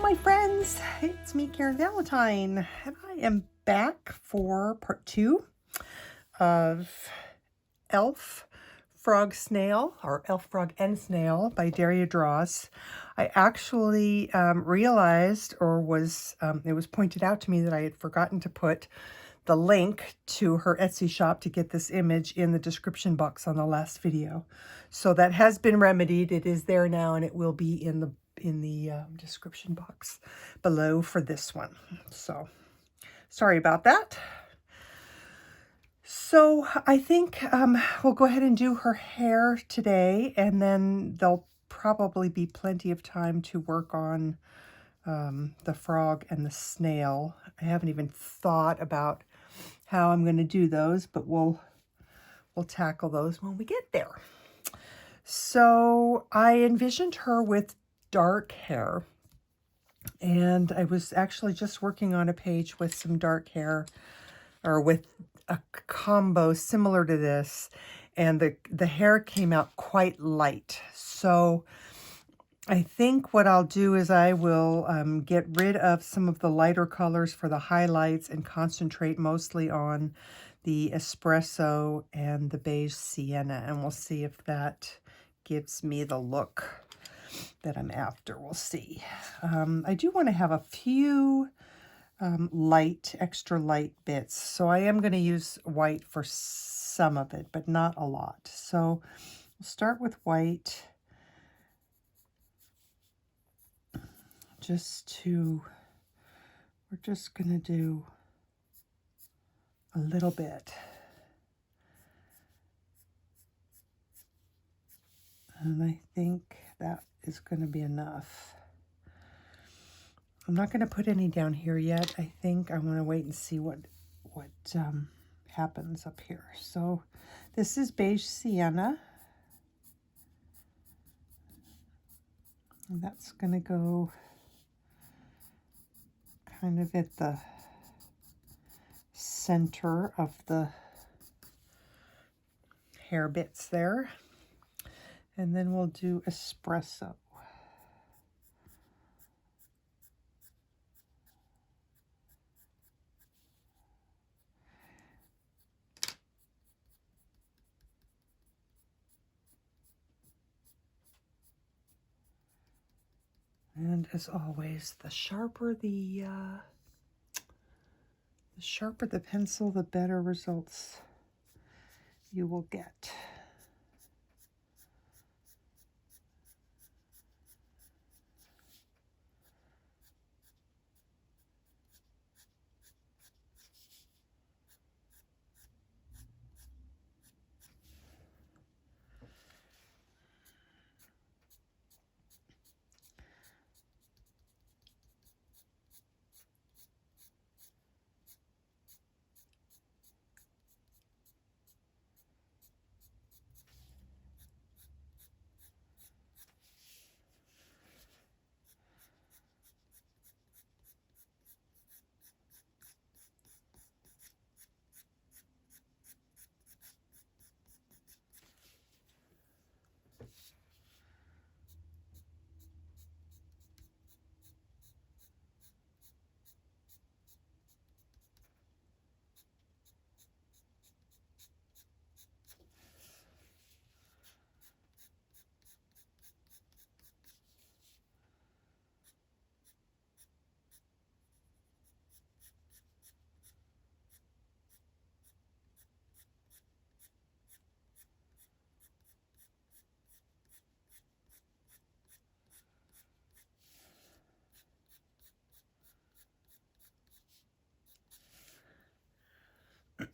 my friends, it's me, Karen Valentine, and I am back for part 2 of Elf, Frog, Snail, or Elf, Frog, and Snail by Derya Draws. I actually realized, or it was pointed out to me that I had forgotten to put the link to her Etsy shop to get this image in the description box on the last video. So that has been remedied. It is there now, and it will be in the description box below for this one. So sorry about that. So I think we'll go ahead and do her hair today, and then there'll probably be plenty of time to work on the frog and the snail. I haven't even thought about how I'm going to do those, but we'll tackle those when we get there. So I envisioned her with dark hair, and I was actually just working on a page with some dark hair, or with a combo similar to this, and the hair came out quite light. So I think what I'll do is I will get rid of some of the lighter colors for the highlights and concentrate mostly on the Espresso and the Beige Sienna, and we'll see if that gives me the look that I'm after. We'll see. I do want to have a few extra light bits, so I am going to use white for some of it, but not a lot. So we'll start with white. We're just going to do a little bit. And I think that is going to be enough. I'm not going to put any down here yet. I think I want to wait and see what happens up here. So this is Beige Sienna. And that's going to go kind of at the center of the hair bits there. And then we'll do Espresso. And as always, the sharper the pencil, the better results you will get.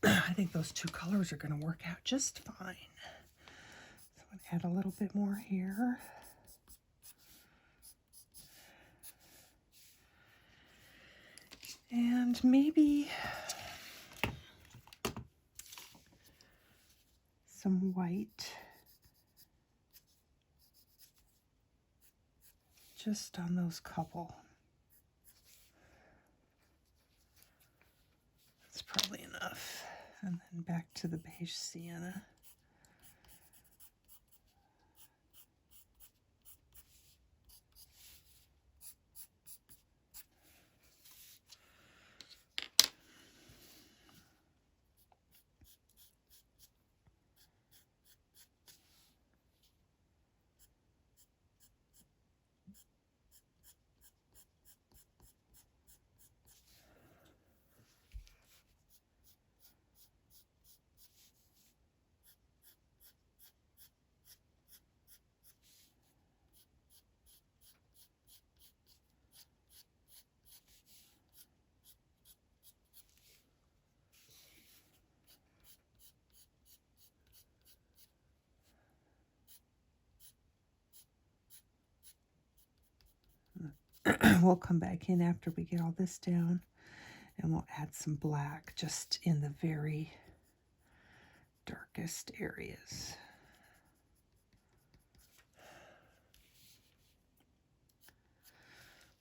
I think those two colors are going to work out just fine. So I'm going to add a little bit more here. And maybe some white just on those couple. That's probably enough. And then back to the Beige Sienna. We'll come back in after we get all this down, and we'll add some black just in the very darkest areas.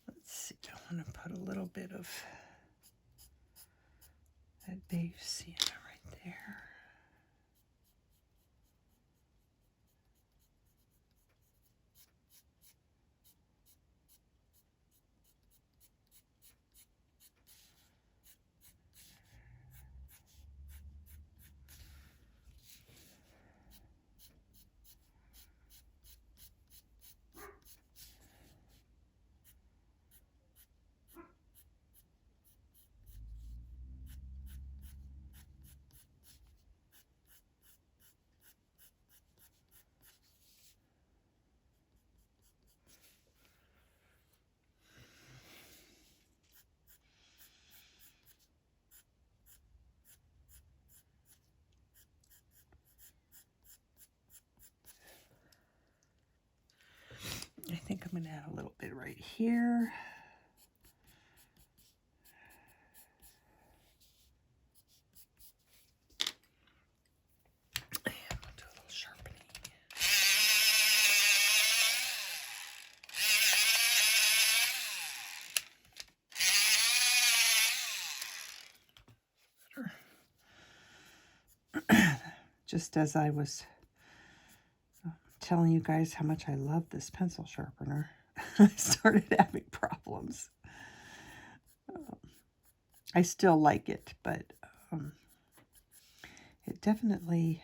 Let's see, I want to put a little bit of that beige sienna right there. I think I'm going to add a little bit right here. And we'll do a little sharpening. Just as I was telling you guys how much I love this pencil sharpener, I started having problems. I still like it, but it definitely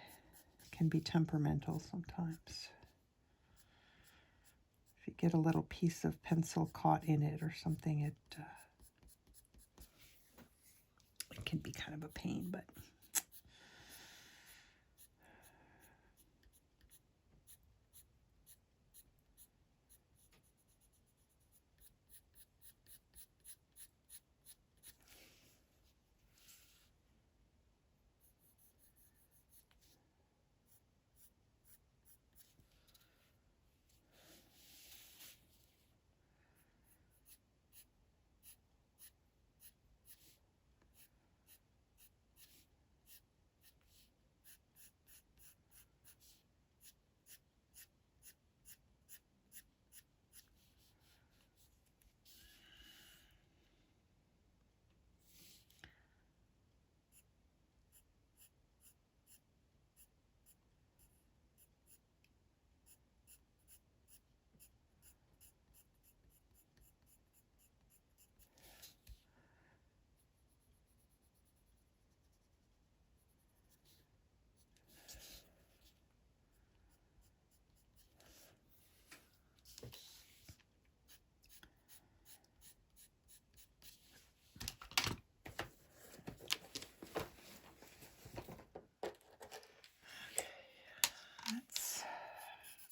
can be temperamental sometimes. If you get a little piece of pencil caught in it or something, it can be kind of a pain, but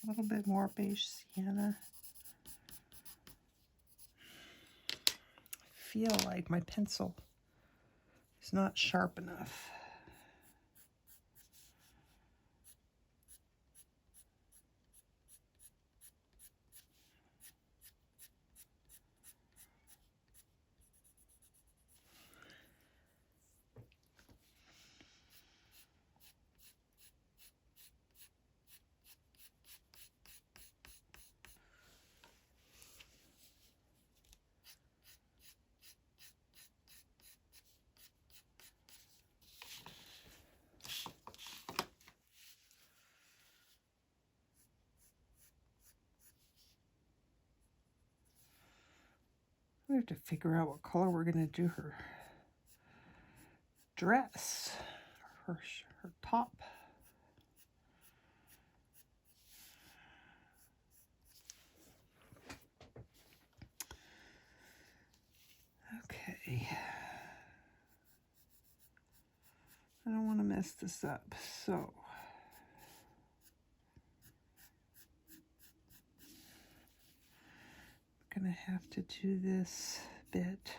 a little bit more beige sienna. I feel like my pencil is not sharp enough. We have to figure out what color we're going to do her dress, her top. Okay. I don't want to mess this up, so I'm going to have to do this bit.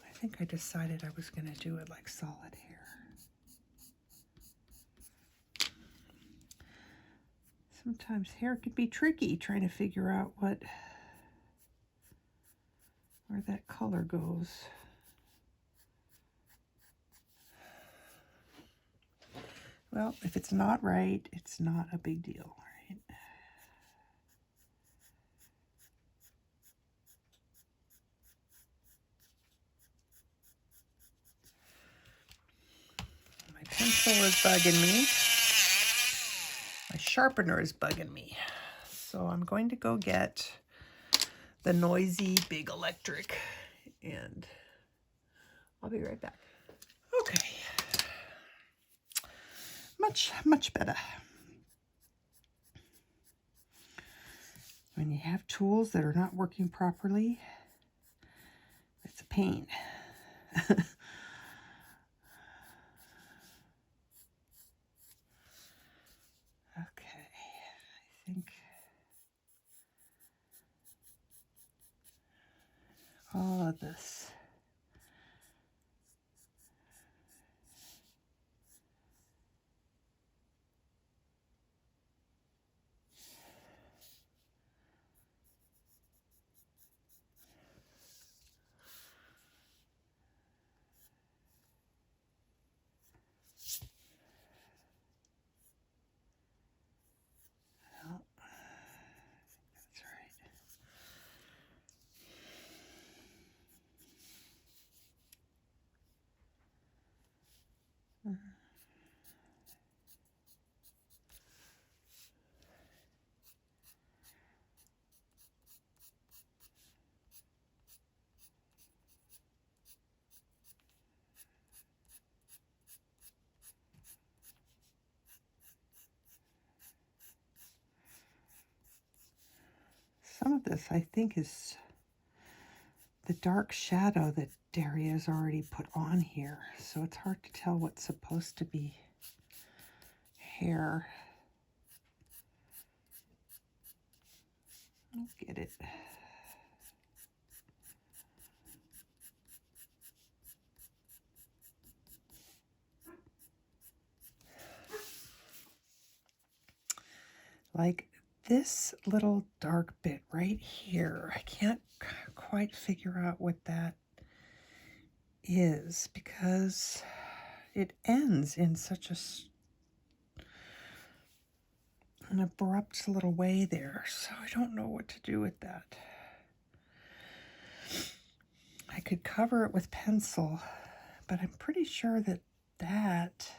I think I decided I was going to do it like solid hair. So Sometimes hair could be tricky trying to figure out where that color goes. Well, if it's not right, it's not a big deal, right? My pencil is bugging me. My sharpener is bugging me. So I'm going to go get the noisy big electric and I'll be right back. Okay. Much better. When you have tools that are not working properly, it's a pain. Okay, I think all of this. Well, that's right. Some of this, I think, is the dark shadow that Derya has already put on here. So it's hard to tell what's supposed to be hair. I'll get it. Like this little dark bit right here, I can't quite figure out what that is because it ends in such an abrupt little way there, so I don't know what to do with that. I could cover it with pencil, but I'm pretty sure that that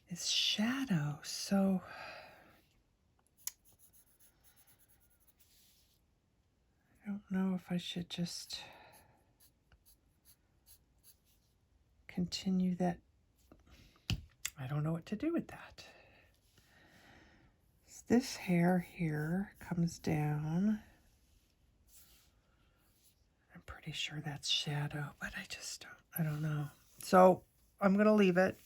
is shadow, so I don't know if I should just continue that. I don't know what to do with that. This hair here comes down. I'm pretty sure that's shadow, but I don't know. So I'm gonna leave it.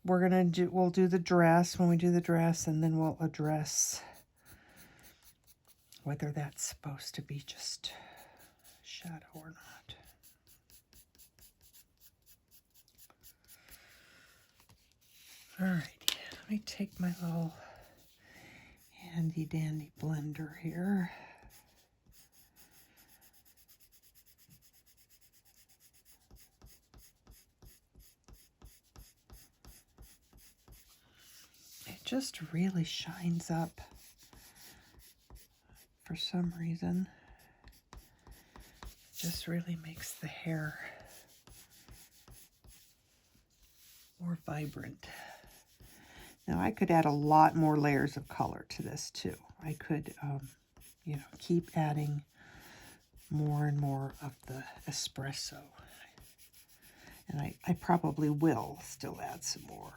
We'll do the dress when we do the dress, and then we'll address whether that's supposed to be just shadow or not. All right, let me take my little handy dandy blender here. It just really shines up for some reason. It just really makes the hair more vibrant. Now I could add a lot more layers of color to this too. I could, you know, keep adding more and more of the espresso. And I probably will still add some more.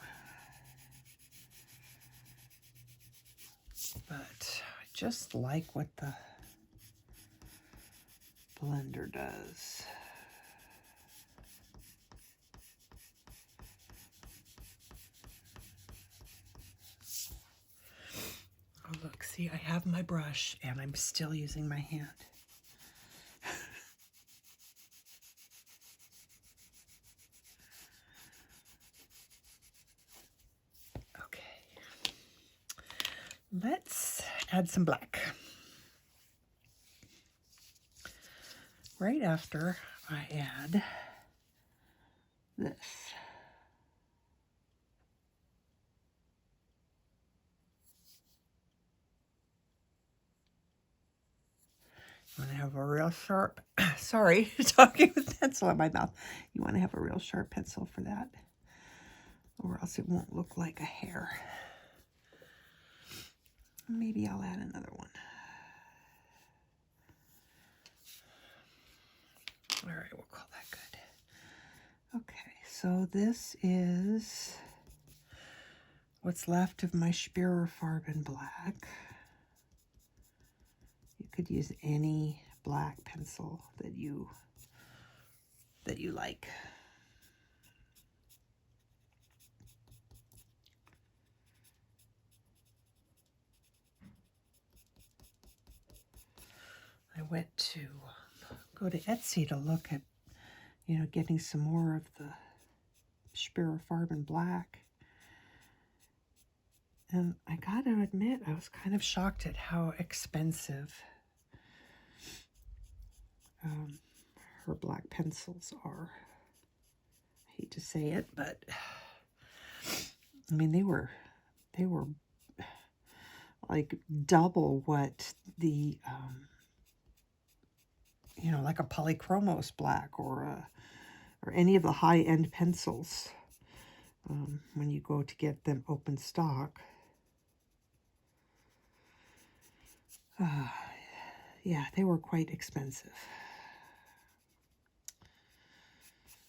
But I just like what the blender does. Oh, look, see, I have my brush and I'm still using my hand. Okay. add some black. Right after I add this. You want to have a real sharp, sorry, talking with pencil in my mouth. You want to have a real sharp pencil for that, or else it won't look like a hair. Maybe I'll add another one. All right, we'll call that good. Okay, so this is what's left of my Farben Black. You could use any black pencil that you like. I went to go to Etsy to look at, you know, getting some more of the Farben Black. And I gotta admit, I was kind of shocked at how expensive her black pencils are. I hate to say it, but I mean, they were like double what the you know, like a Polychromos black or any of the high-end pencils when you go to get them open stock. Yeah, they were quite expensive.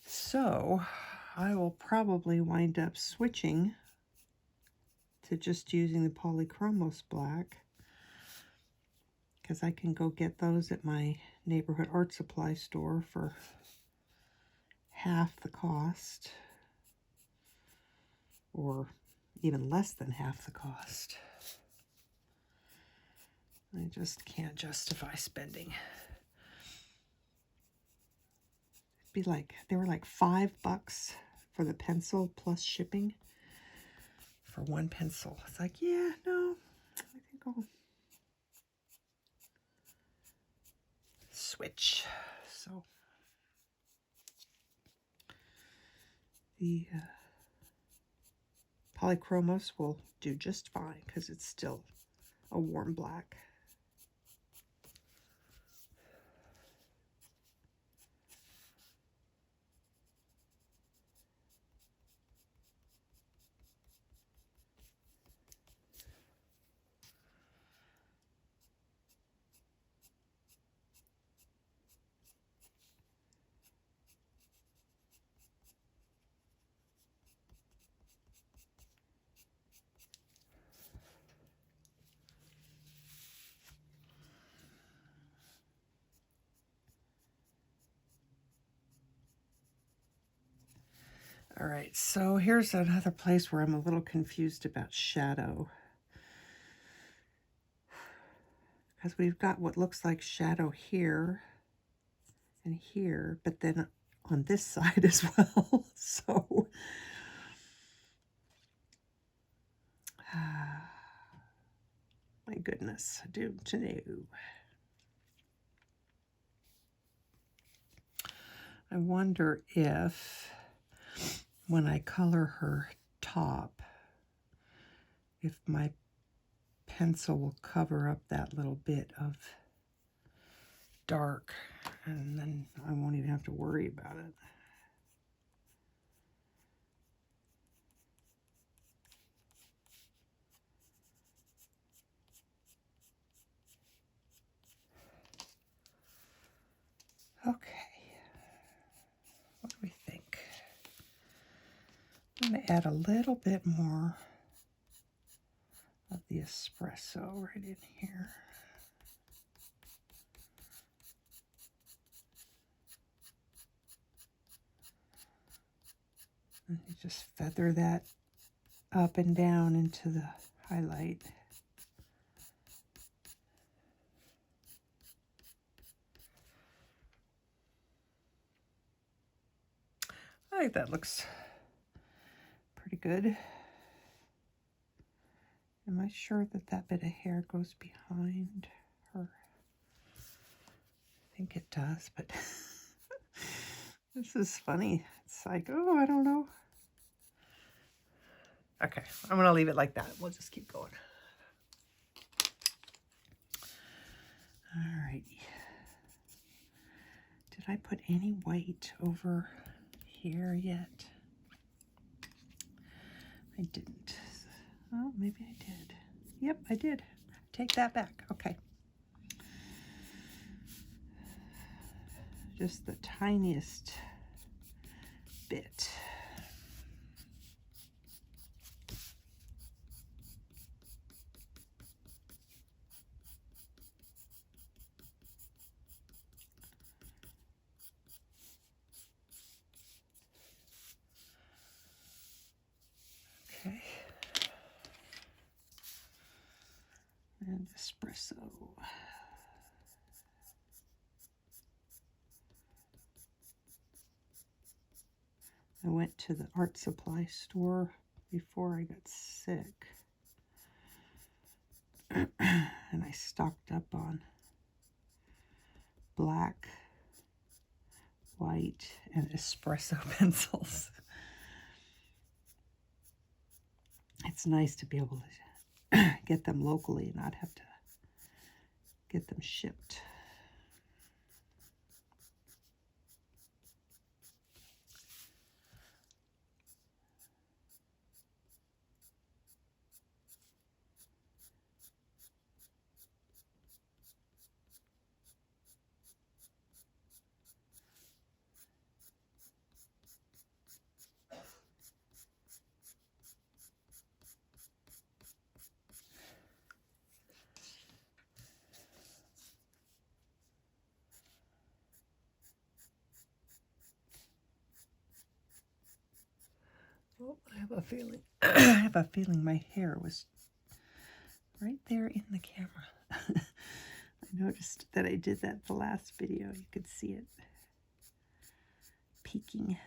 So I will probably wind up switching to just using the Polychromos black, because I can go get those at my neighborhood art supply store for half the cost, or even less than half the cost. I just can't justify spending. It'd be like, they were like $5 for the pencil plus shipping for one pencil. It's like, yeah, no, I think I'll switch. So the Polychromos will do just fine because it's still a warm black. All right, so here's another place where I'm a little confused about shadow. Because we've got what looks like shadow here and here, but then on this side as well. So, my goodness, doomed to know. I wonder if when I color her top, if my pencil will cover up that little bit of dark, and then I won't even have to worry about it. Okay, what do we think? I'm going to add a little bit more of the espresso right in here. And you just feather that up and down into the highlight. I think that looks pretty good. Am I sure that that bit of hair goes behind her? I think it does, but this is funny. It's like, oh, I don't know. Okay, I'm going to leave it like that. We'll just keep going. All right. Did I put any white over here yet? I didn't. Oh, maybe I did. Yep, I did. Take that back. Okay. Just the tiniest bit. Okay. And espresso. I went to the art supply store before I got sick. And I stocked up on black, white, and espresso pencils. It's nice to be able to get them locally and not have to get them shipped. Oh, I have a feeling. I have a feeling my hair was right there in the camera. I noticed that I did that the last video. You could see it peeking.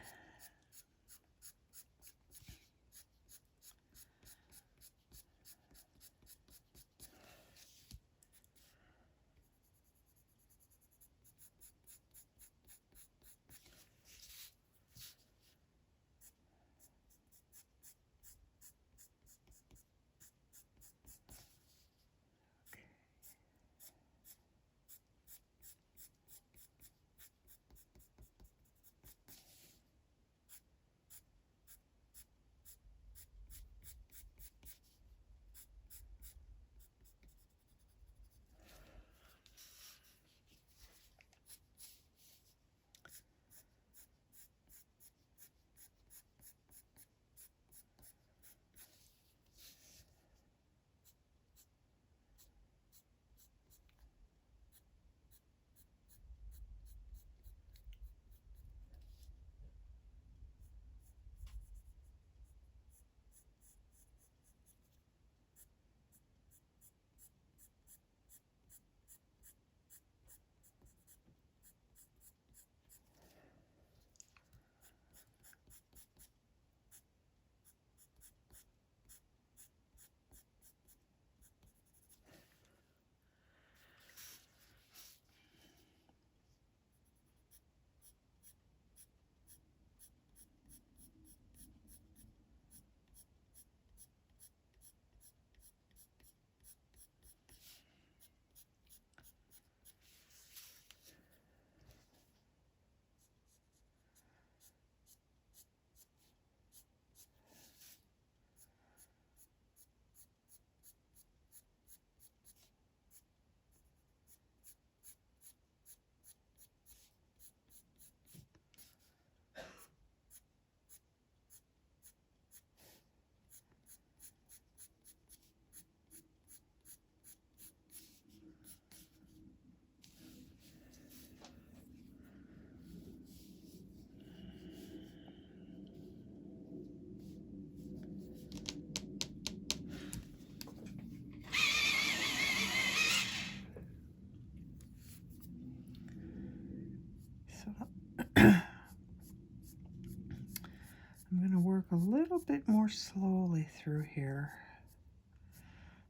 I'm going to work a little bit more slowly through here.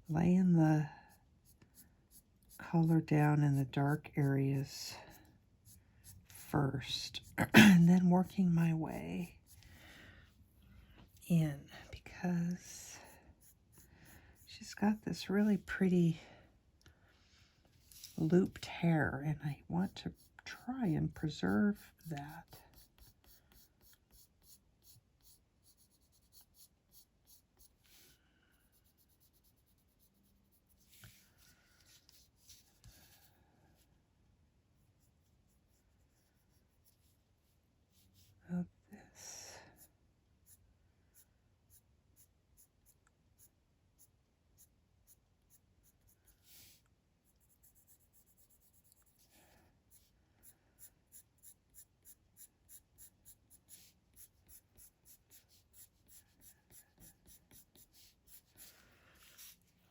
laying the color down in the dark areas first, and then working my way in, because she's got this really pretty looped hair, and I want to try and preserve that. Of this.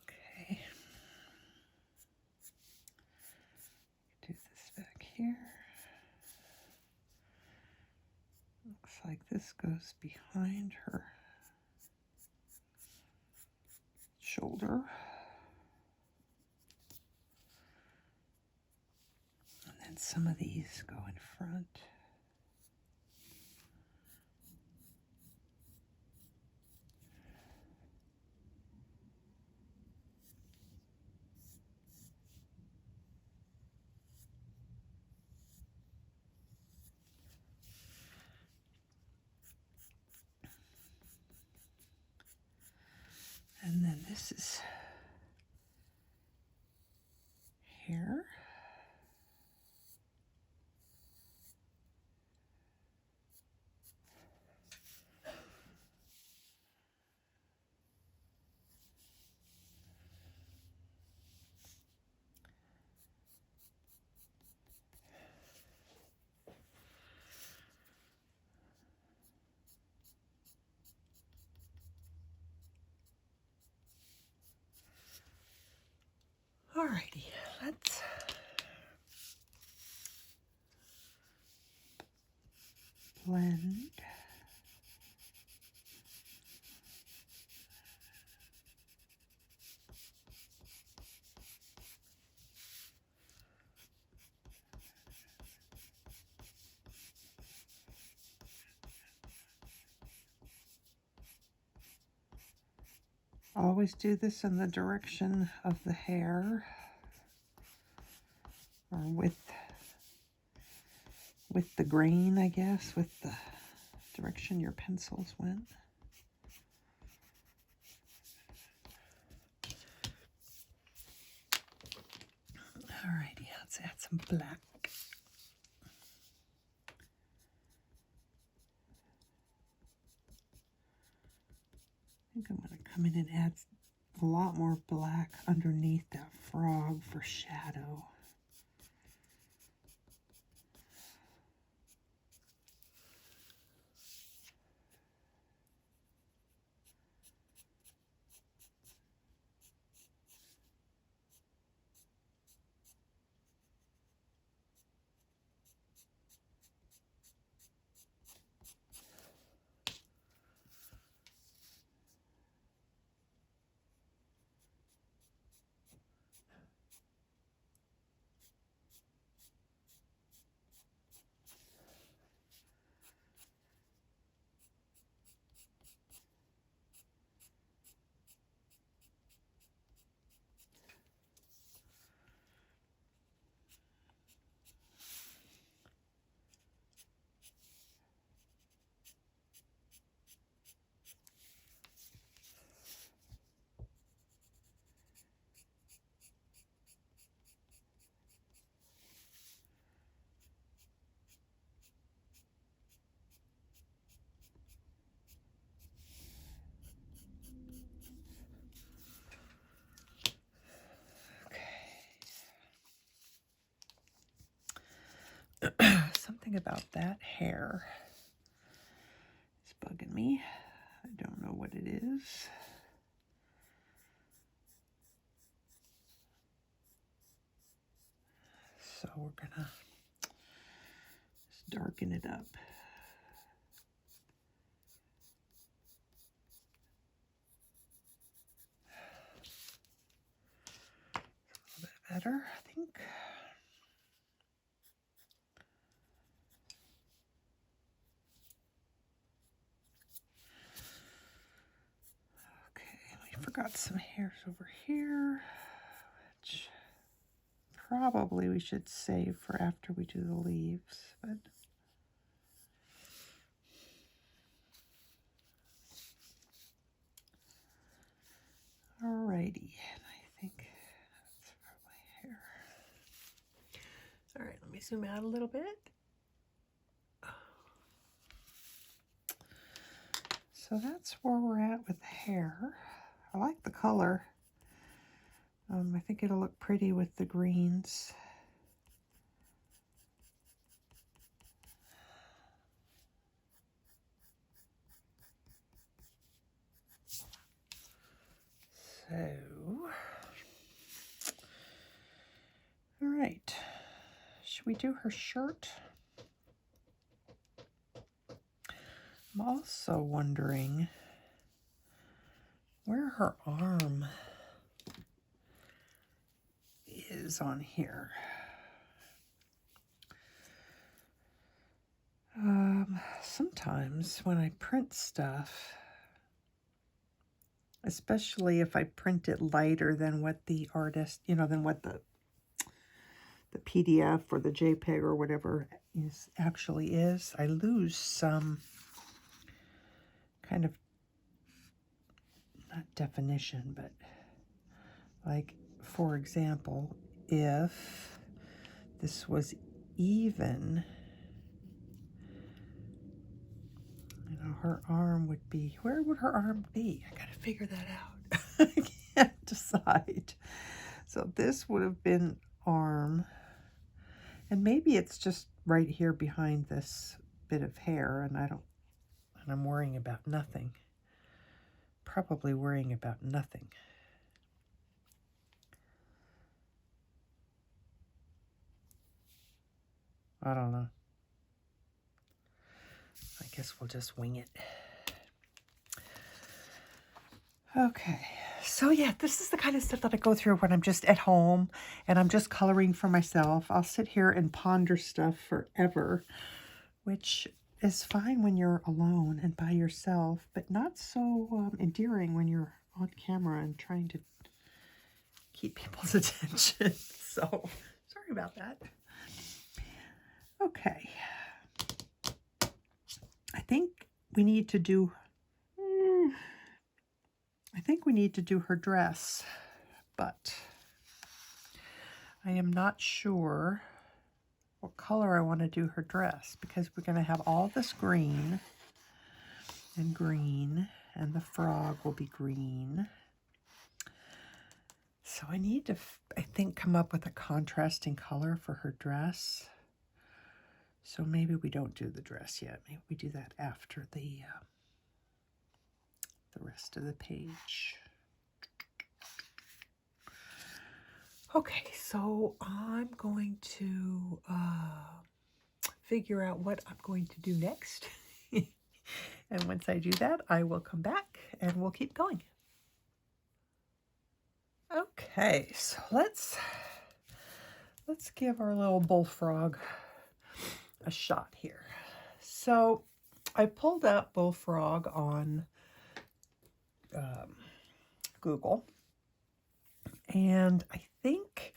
Okay. Do this back here. Looks like this goes behind her shoulder. And then some of these go in front. And then this is hair. Alrighty, let's blend. Always do this in the direction of the hair, or with the grain, I guess, with the direction your pencils went. Alrighty, let's add some black. I think I'm going to come in and add a lot more black underneath that frog for shadow. Something about that hair is bugging me. I don't know what it is. So we're gonna just darken it up. better, I think. Okay, we forgot some hairs over here, which probably we should save for after we do the leaves, but alrighty, and I think that's probably hair. All right, let me zoom out a little bit. So that's where we're at with the hair. I like the color. I think it'll look pretty with the greens. So, all right. Should we do her shirt? I'm also wondering where her arm is on here. Sometimes when I print stuff, especially if I print it lighter than what the artist, than what the PDF or the JPEG or whatever actually is, I lose some kind of, not definition, but like, for example, if this was even, her arm would be, where would her arm be? I gotta figure that out. I can't decide. So this would have been arm, and maybe it's just right here behind this bit of hair, and I'm worrying about nothing. Probably worrying about nothing. I don't know. I guess we'll just wing it. Okay, so yeah, this is the kind of stuff that I go through when I'm just at home and I'm just coloring for myself. I'll sit here and ponder stuff forever, which is fine when you're alone and by yourself, but not so endearing when you're on camera and trying to keep people's attention. So, sorry about that. Okay. I think we need to do her dress, but I am not sure what color I want to do her dress, because we're going to have all this green, and the frog will be green. So I need to, I think, come up with a contrasting color for her dress. So maybe we don't do the dress yet. Maybe we do that after the rest of the page. Okay, so I'm going to figure out what I'm going to do next. And once I do that, I will come back and we'll keep going. Okay, so let's give our little bullfrog a shot here. So I pulled up bullfrog on Google, and I think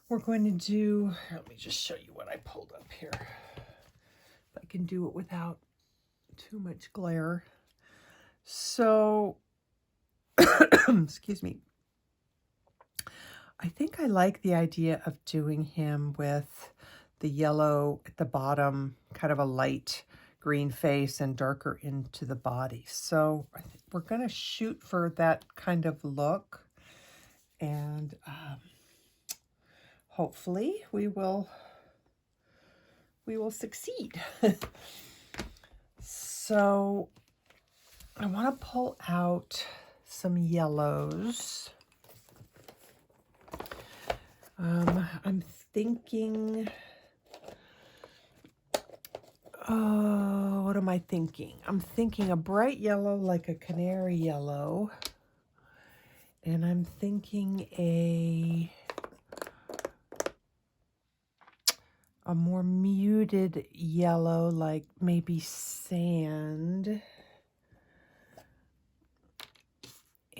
we're going to do, let me just show you what I pulled up here. If I can do it without too much glare. So, excuse me. I think I like the idea of doing him with the yellow at the bottom, kind of a light green face, and darker into the body. So I think we're going to shoot for that kind of look, and hopefully we will succeed. So I want to pull out some yellows. I'm thinking, oh, what am I thinking? I'm thinking a bright yellow, like a canary yellow. And I'm thinking a a more muted yellow, like maybe sand.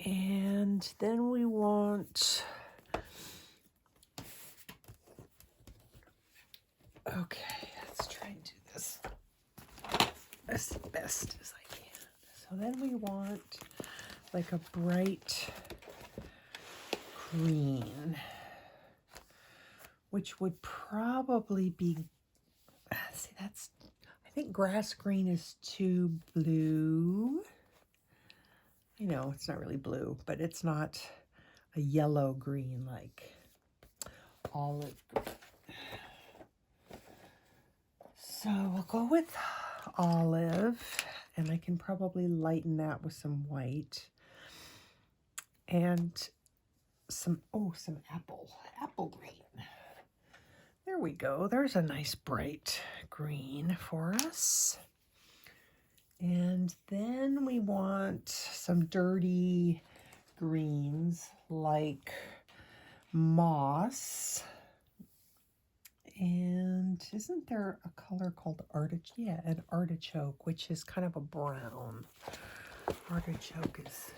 And then we want, okay, let's try and do this as best as I can. So then we want like a bright green, which would probably be, see, that's, I think grass green is too blue. You know, it's not really blue, but it's not a yellow green like olive green. So we'll go with olive, and I can probably lighten that with some white and some apple green. There we go. There's a nice bright green for us. And then we want some dirty greens like moss. And isn't there a color called artichoke? Yeah, an artichoke, which is kind of a brown. Artichoke is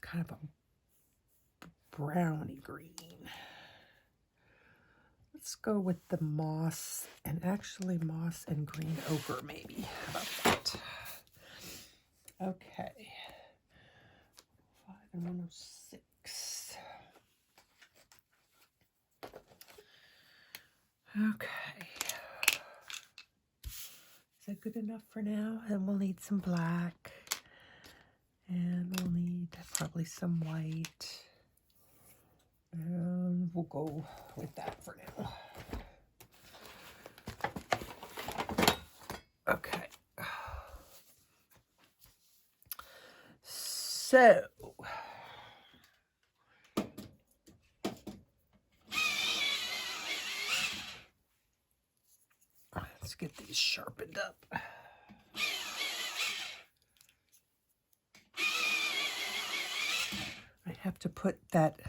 kind of a browny green. Let's go with the moss, and actually moss and green ochre maybe. How about that? Okay. 5 and 106. Okay. Is that good enough for now? And we'll need some black. And we'll need probably some white. And we'll go with that for now. Okay. So, let's get these sharpened up. I have to put that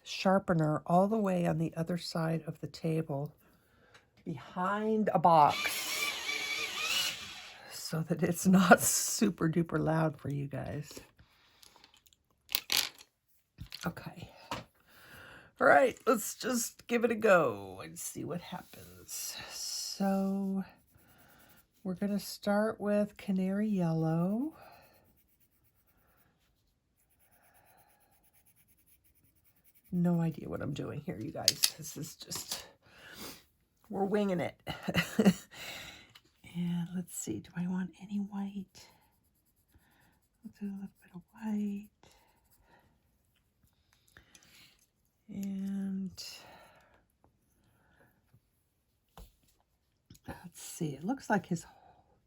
sharpener all the way on the other side of the table behind a box so that it's not super duper loud for you guys. Okay. All right, let's just give it a go and see what happens. So we're going to start with Canary Yellow. No idea what I'm doing here, you guys. This is just, we're winging it. And let's see, do I want any white? Let's do a little bit of white. And let's see, it looks like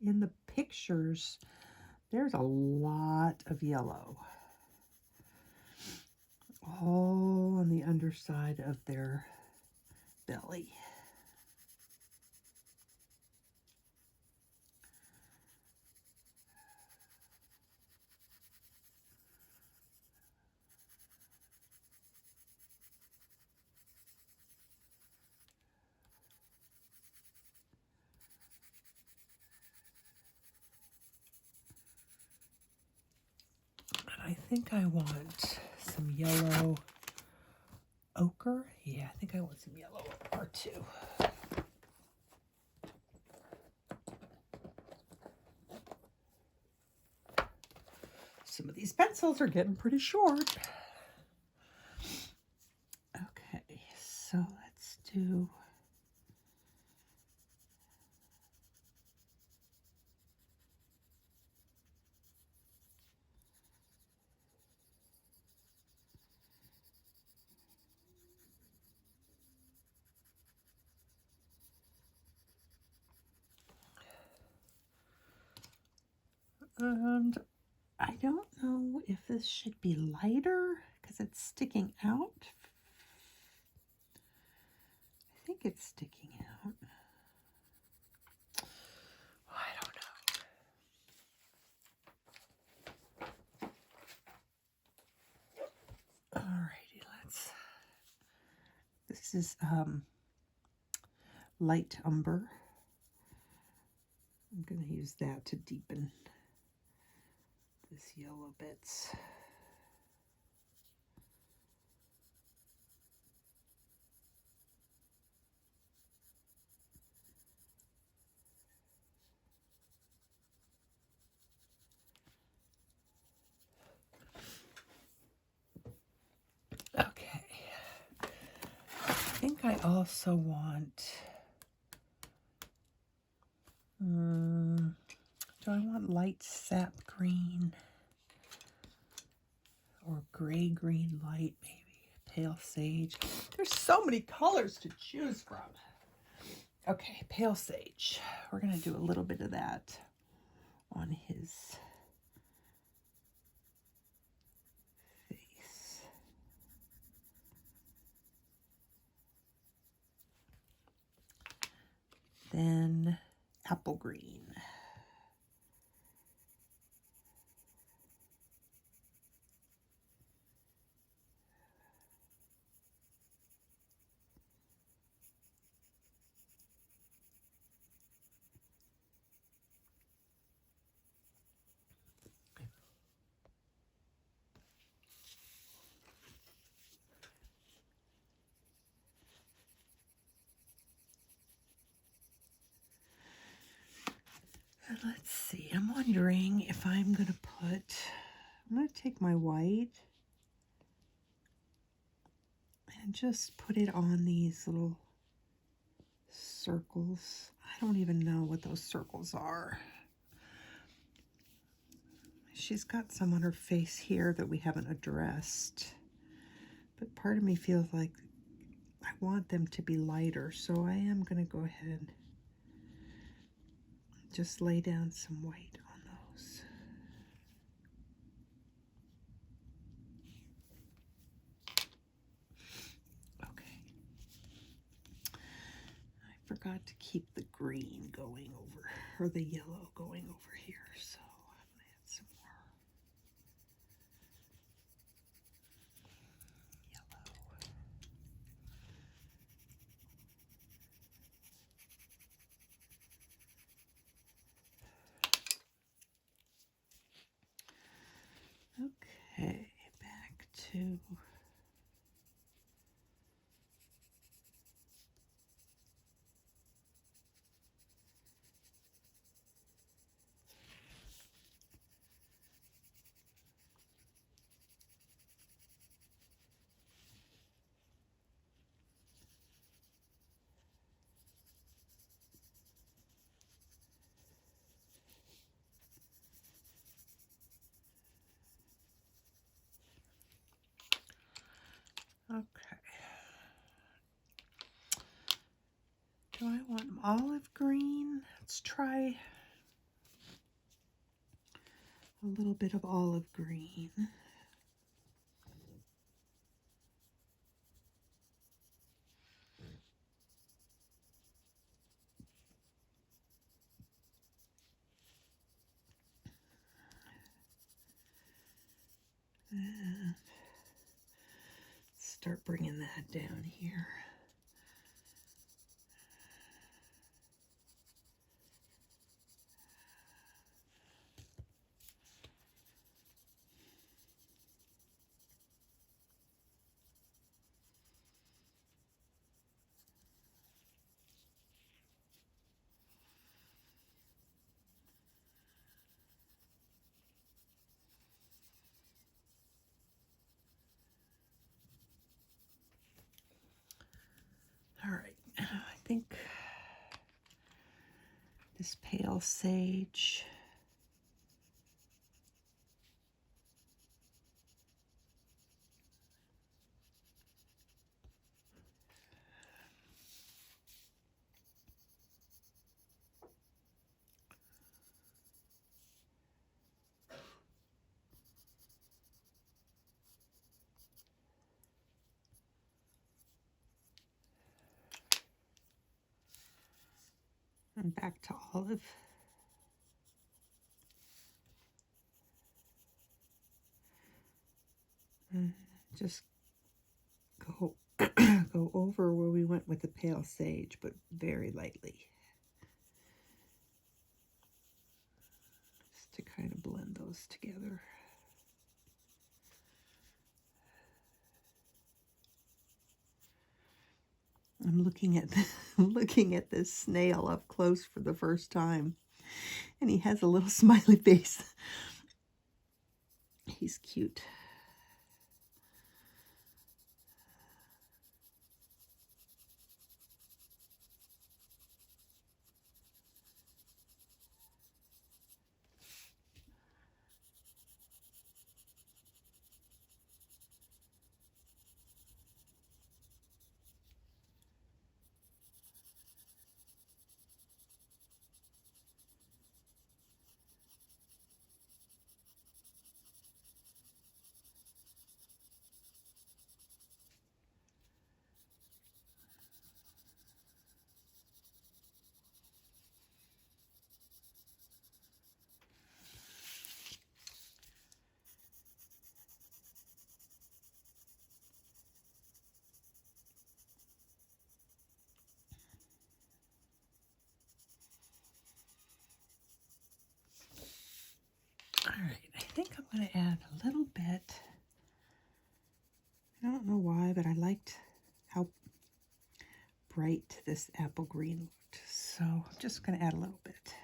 in the pictures, there's a lot of yellow. All on the underside of their belly. And I think I want some yellow ochre. Yeah, I think I want some yellow ochre too. Some of these pencils are getting pretty short. Okay, so let's do and I don't know if this should be lighter because it's sticking out. I think it's sticking out. I don't know. Alrighty, this is light umber. I'm going to use that to deepen this yellow bits. Okay. I think I also want, do I want light sap green or gray green light, maybe pale sage? There's so many colors to choose from. Okay, pale sage. We're going to do a little bit of that on his face. Then apple green. And let's see, I'm wondering if I'm going to take my white and just put it on these little circles. I don't even know what those circles are. She's got some on her face here that we haven't addressed, but part of me feels like I want them to be lighter, so I am going to go ahead and just lay down some white on those. Okay. I forgot to keep the green going over, or the yellow going over here, so I'm going to add some more yellow. Okay, back to okay. Do I want olive green? Let's try a little bit of olive green. And start bringing that down here. All right, I think this pale sage. And back to olive. And just go go over where we went with the pale sage, but very lightly. Just to kind of blend those together. I'm looking at this snail up close for the first time, and he has a little smiley face. He's cute. All right, I think I'm going to add a little bit. I don't know why, but I liked how bright this apple green looked. So I'm just going to add a little bit.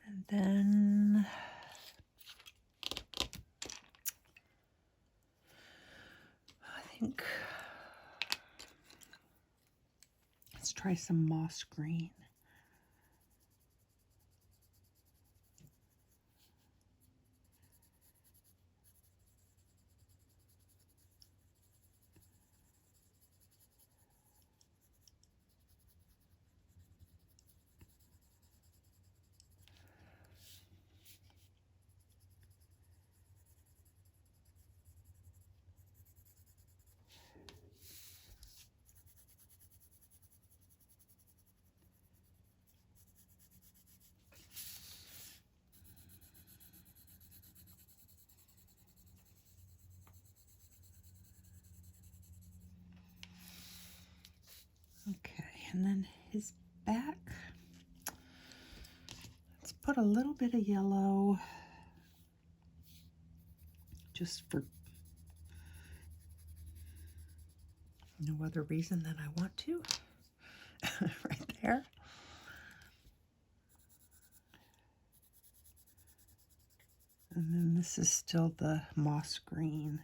And then I think let's try some moss green. Okay, and then his back, let's put a little bit of yellow just for no other reason than I want to. Right there. And then this is still the moss green.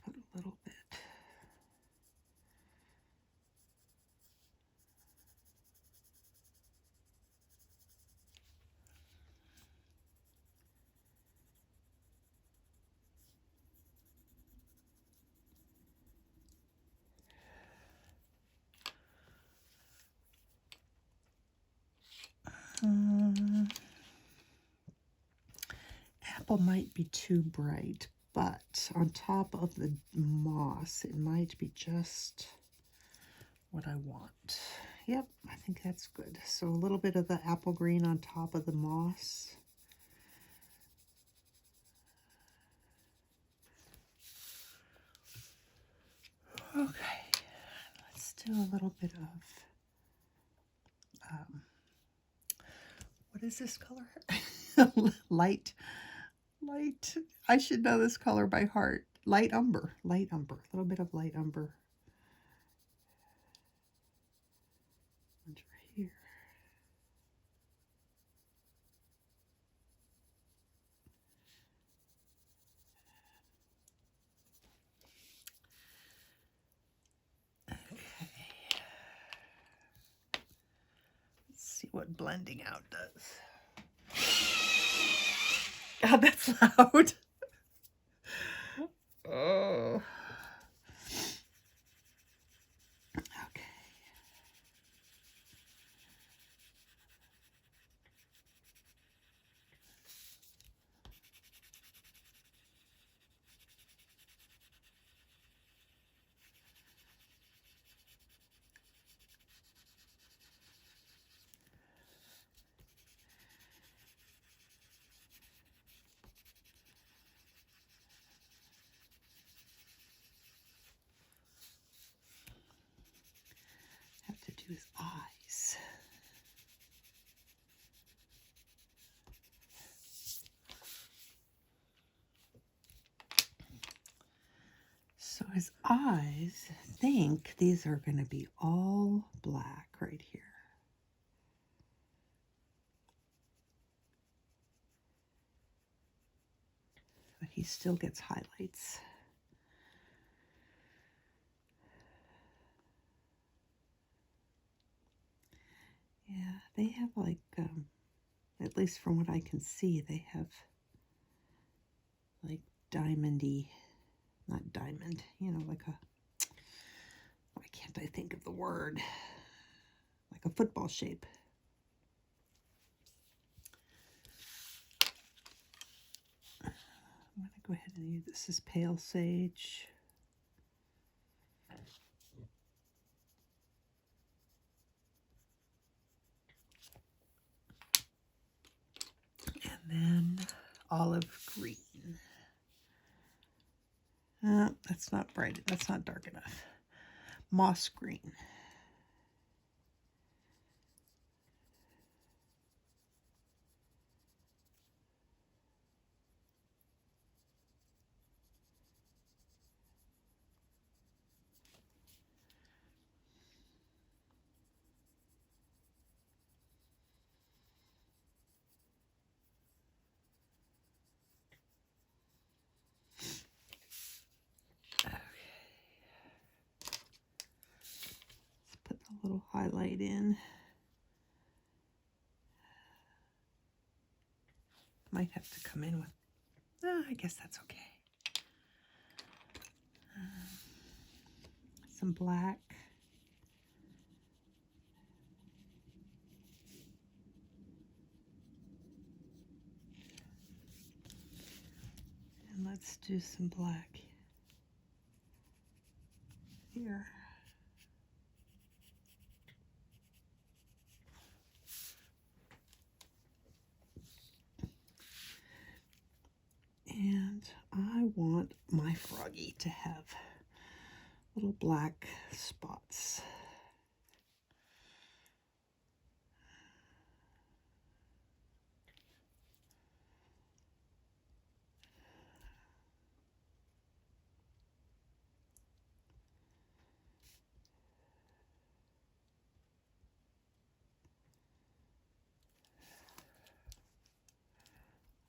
Put a little bit. Apple might be too bright, but on top of the moss, it might be just what I want. Yep, I think that's good. So a little bit of the apple green on top of the moss. Okay, let's do a little bit of, what is this color? Light, I should know this color by heart. Light umber, a little bit of light umber. And right here. what blending out does. God, that's loud. Oh. Okay. Have to do his eyes. So his eyes, I think these are going to be all black right here. But he still gets highlights. Yeah, they have like, at least from what I can see, they have like diamondy, not diamond, you know, like a, why can't I think of the word? Like a football shape. I'm going to go ahead and use, this is Pale Sage. And then olive green. That's not bright. That's not dark enough. Moss green. Little highlight in. Might have to come in with, I guess that's okay. Some black. And let's do some black here. And I want my froggy to have little black spots.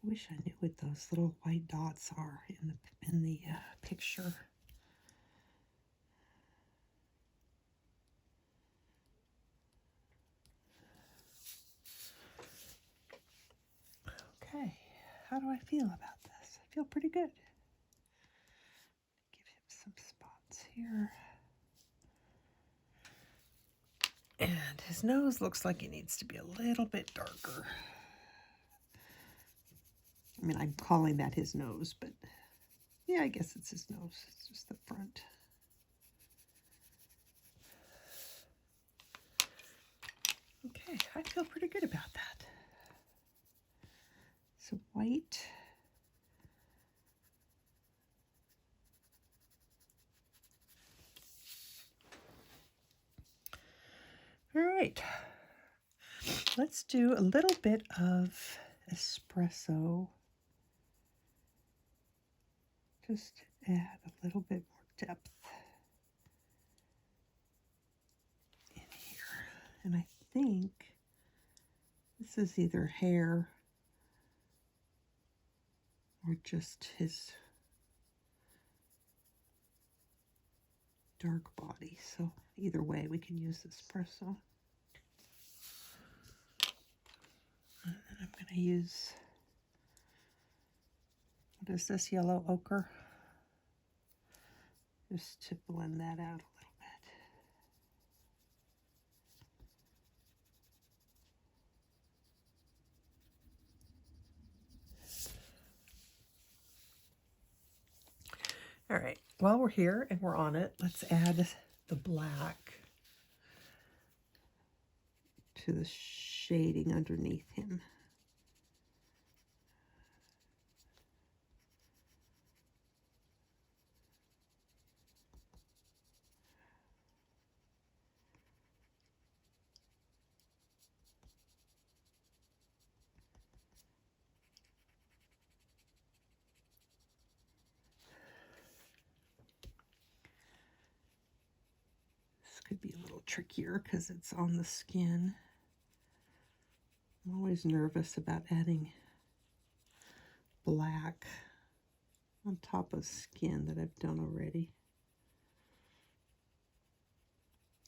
I wish I knew what those little white dots are in the picture. Okay, how do I feel about this? I feel pretty good. Give him some spots here. And his nose looks like it needs to be a little bit darker. I mean, I'm calling that his nose, but yeah, I guess it's his nose. It's just the front. Okay, I feel pretty good about that. So white. All right. Let's do a little bit of espresso. Just add a little bit more depth in here. And I think this is either hair or just his dark body. So either way, we can use espresso. I'm going to use, what is this, yellow ochre? Just to blend that out a little bit. All right, while we're here and we're on it, let's add the black to the shading underneath him. Could be a little trickier because it's on the skin. I'm always nervous about adding black on top of skin that I've done already.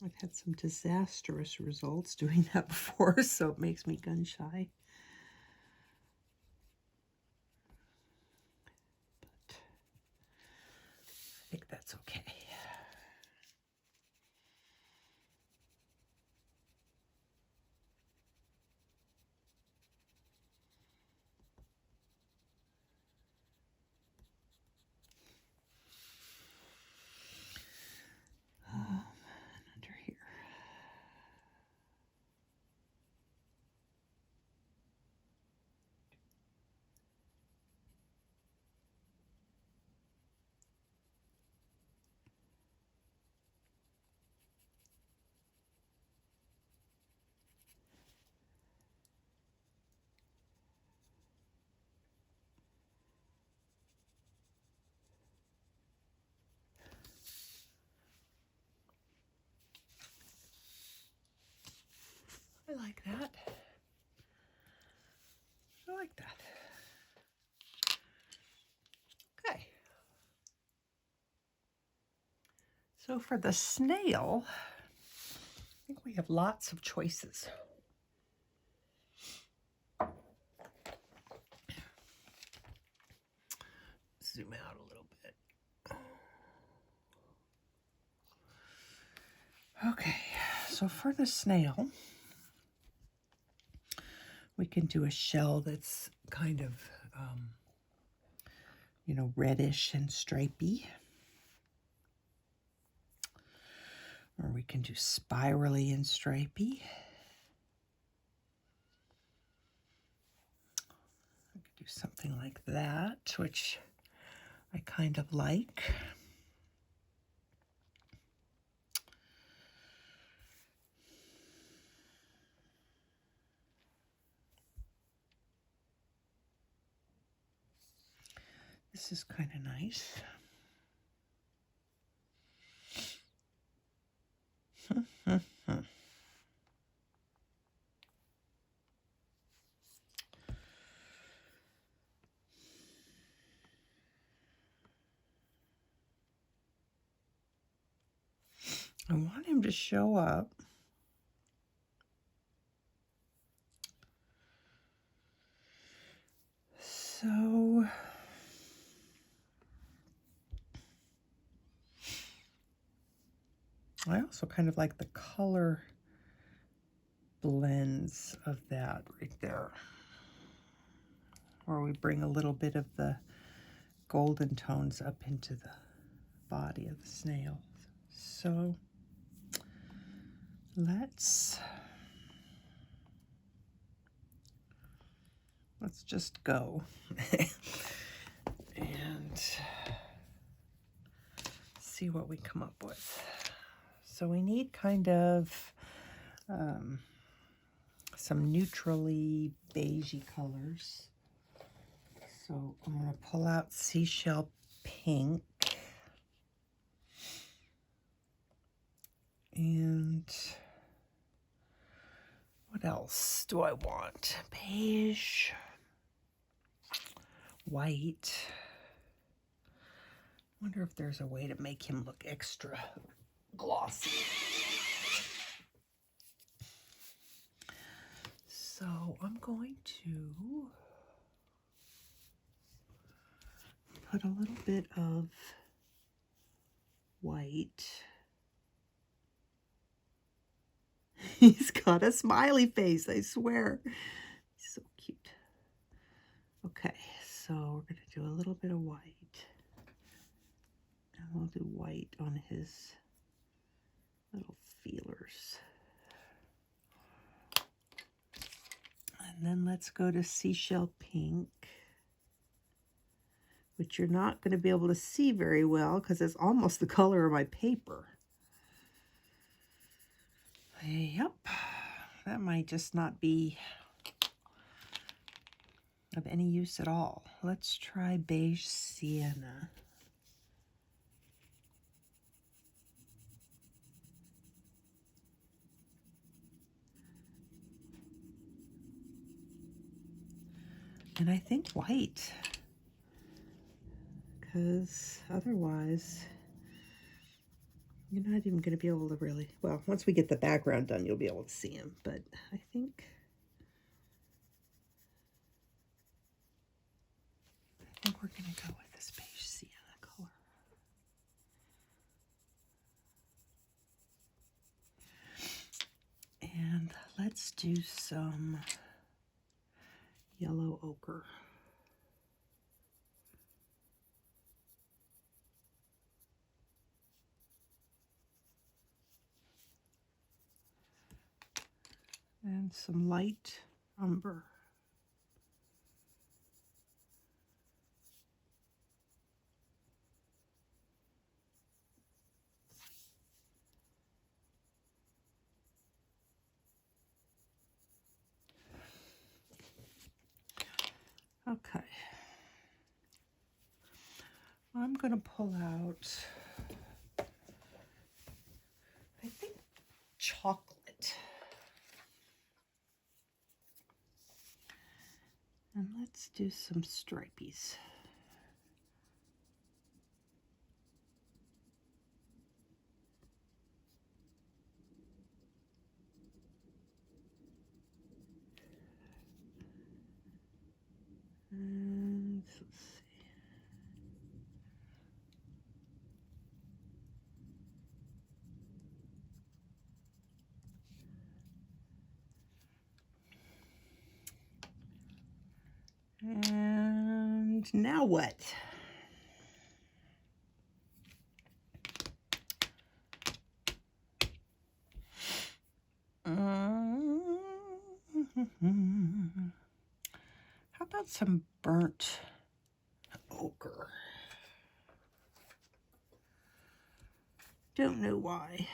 I've had some disastrous results doing that before, so it makes me gun shy. But I think that's okay. Under here. I like that. I like that. Okay. So for the snail, I think we have lots of choices. Zoom out a little bit. Okay, so for the snail, we can do a shell that's kind of, you know, reddish and stripy. Or we can do spirally and stripy. I could do something like that, which I kind of like. This is kind of nice. I want him to show up. So I also kind of like the color blends of that right there, where we bring a little bit of the golden tones up into the body of the snail. So let's just go and see what we come up with. So we need kind of some neutrally beigey colors. So I'm going to pull out Seashell Pink. And what else do I want? Beige. White. Wonder if there's a way to make him look extra glossy. So So I'm going to put a little bit of white. He's got a smiley face, I swear. He's so cute. Okay, so we're going to do a little bit of white. And we'll do white on his little feelers. And then let's go to Seashell Pink, which you're not going to be able to see very well because it's almost the color of my paper. Yep, that might just not be of any use at all. Let's try Beige Sienna. And I think white, because otherwise you're not even going to be able to really, well, once we get the background done, you'll be able to see him, but I think we're going to go with this Beige Sienna color. And let's do some yellow ochre. And some light umber. Okay. I'm going to pull out, I think, chocolate. And let's do some stripies. And let's see. And now what? How about some burnt ochre? Don't know why.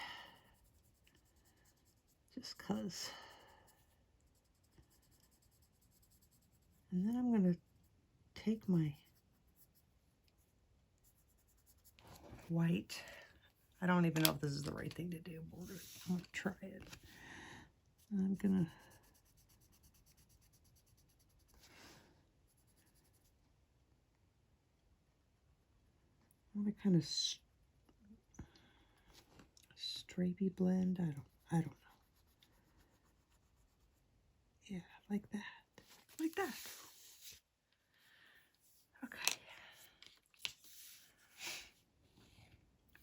Just 'cause. And then I'm going to take my white. I don't even know if this is the right thing to do, but I'm going to try it. And I'm going to kind of stripey blend. I don't know. Yeah, like that. Like that. Okay.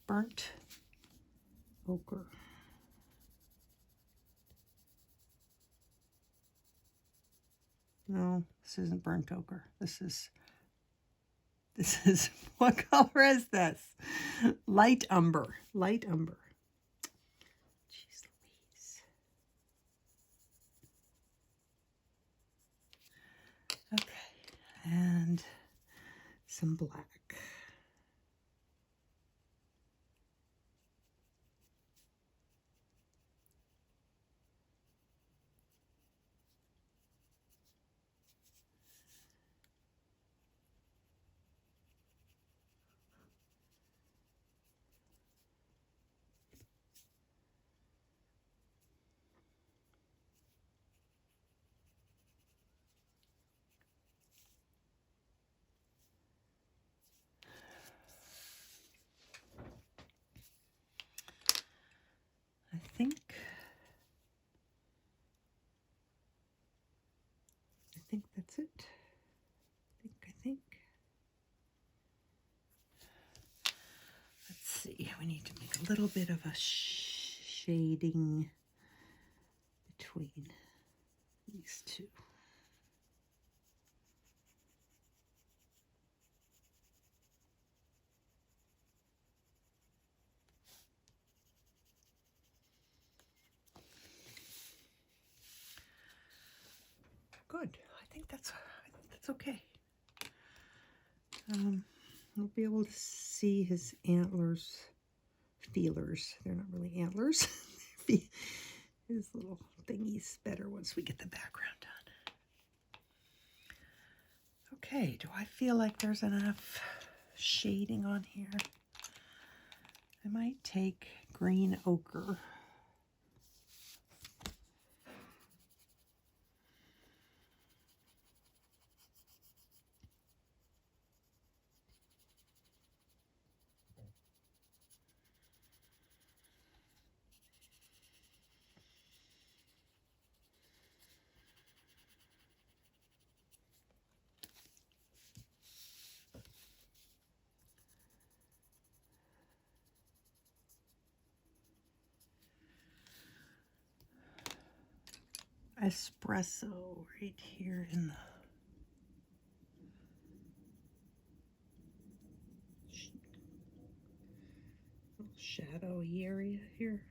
Burnt ochre. No, this isn't burnt ochre. This is what color is this? Light umber. Light umber. Jeez Louise. Okay. And some black. a little bit of a shading between these two. Good. I think that's okay. We'll be able to see his antlers, feelers. They're not really antlers. His little thingies better once we get the background done. Okay, do I feel like there's enough shading on here? I might take green ochre. Espresso right here in the little shadowy area here.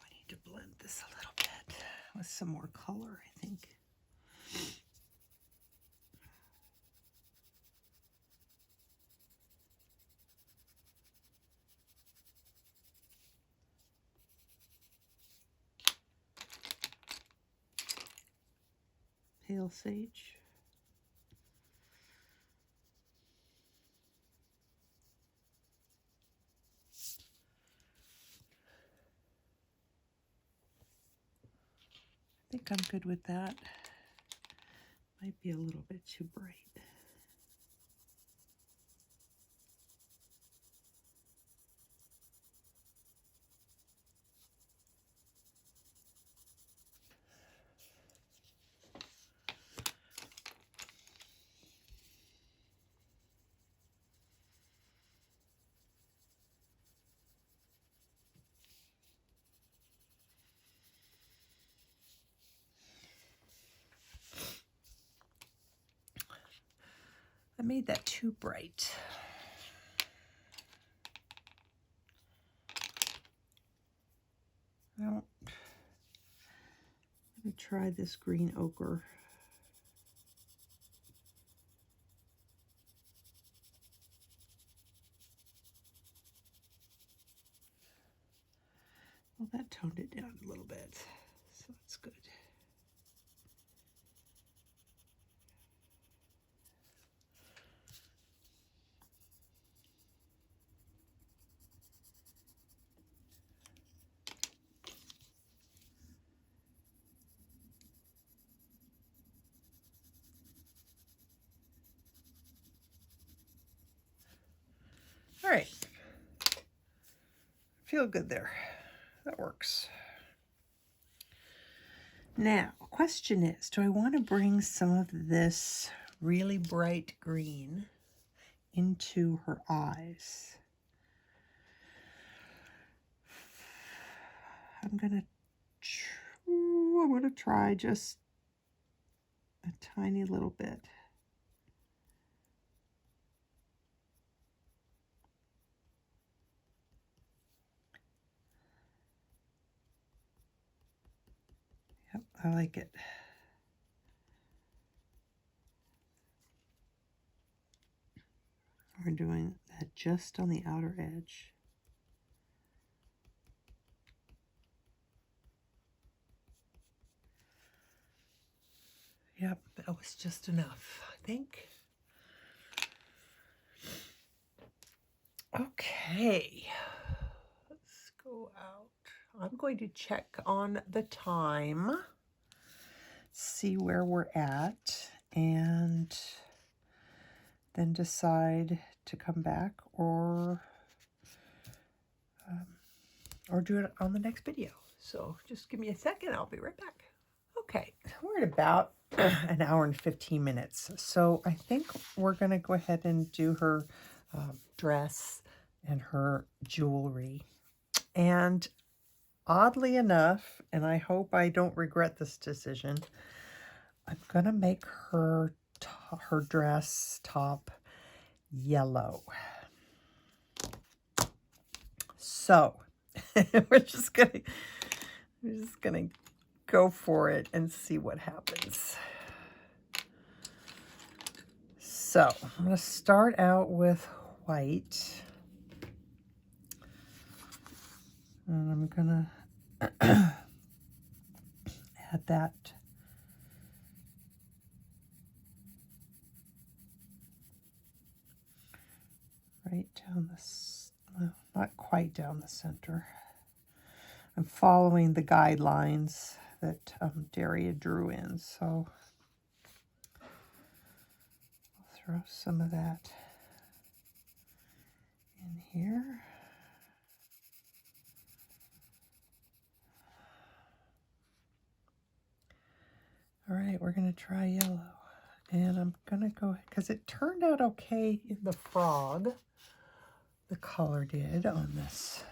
We need to blend this a little bit with some more color, I think. Pale sage. I think I'm good with that. Might be a little bit too bright. I made that too bright. Well, let me try this green ochre. Well, that toned it down a little bit, so that's good. All right, feel good there. That works. Now, question is, do I want to bring some of this really bright green into her eyes? I'm gonna try just a tiny little bit. Yep, I like it. We're doing that just on the outer edge. Yep, that was just enough, I think. Okay, let's go out. I'm going to check on the time, see where we're at, and then decide to come back or or do it on the next video. So just give me a second. I'll be right back. Okay, we're at about an hour and 15 minutes. So I think we're going to go ahead and do her dress and her jewelry. And oddly enough, and I hope I don't regret this decision, I'm going to make her dress top yellow. So we're just gonna go for it and see what happens. So I'm gonna start out with white, and I'm gonna add that right down this, well, not quite down the center. I'm following the guidelines that Derya drew in, so I'll throw some of that in here. All right, we're going to try yellow. And I'm going to go, because it turned out okay in the frog, the color did on this.